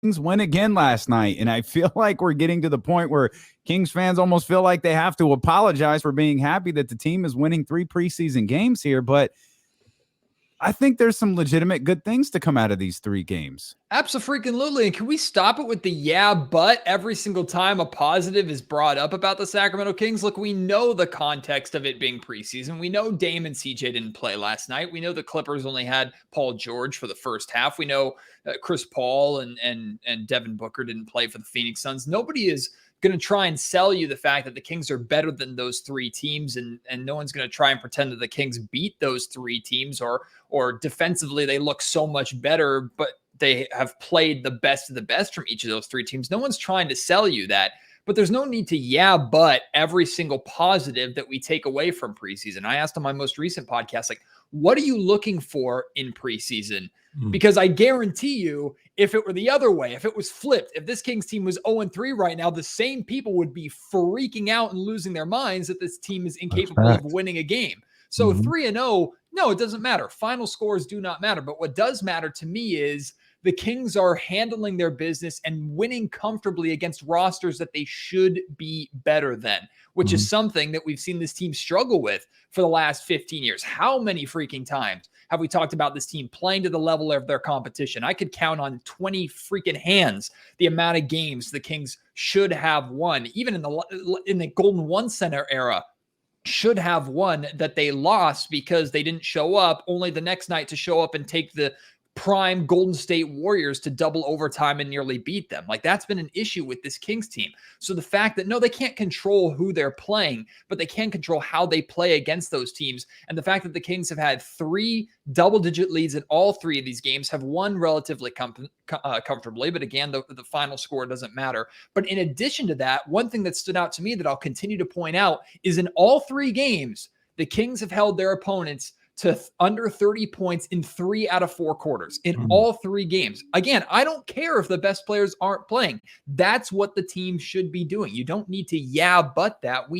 Kings win again last night, and I feel like we're getting to the point where Kings fans almost feel like they have to apologize for being happy that the team is winning 3 preseason games here, but I think there's some legitimate good things to come out of these 3 games. Absolutely. And can we stop it with the yeah, but every single time a positive is brought up about the Sacramento Kings? Look, we know the context of it being preseason. We know Dame and CJ didn't play last night. We know the Clippers only had Paul George for the first half. We know Chris Paul and Devin Booker didn't play for the Phoenix Suns. Nobody is going to try and sell you the fact that the Kings are better than those 3 teams, and no one's going to try and pretend that the Kings beat those 3 teams or defensively they look so much better, but they have played the best of the best from each of those 3 teams. No one's trying to sell you that, but there's no need to but every single positive that we take away from preseason. I asked on my most recent podcast, like, what are you looking for in preseason? Because I guarantee you, if it were the other way, if it was flipped, if this Kings team was 0-3 right now, the same people would be freaking out and losing their minds that this team is incapable of winning a game. So 3-0, no, it doesn't matter. Final scores do not matter. But what does matter to me is the Kings are handling their business and winning comfortably against rosters that they should be better than, which is something that we've seen this team struggle with for the last 15 years. How many freaking times have we talked about this team playing to the level of their competition? I could count on 20 freaking hands the amount of games the Kings should have won, even in the Golden One Center era. Should have won that they lost because they didn't show up, only the next night to show up and take the prime Golden State Warriors to double overtime and nearly beat them. Like, that's been an issue with this Kings team. So the fact that, no, they can't control who they're playing, but they can control how they play against those teams. And the fact that the Kings have had 3 double-digit leads in all 3 of these games, have won relatively comfortably. But again, the final score doesn't matter. But in addition to that, one thing that stood out to me that I'll continue to point out is in all 3 games, the Kings have held their opponents to under 30 points in 3 out of 4 quarters in all 3 games. Again, I don't care if the best players aren't playing. That's what the team should be doing. You don't need to but that.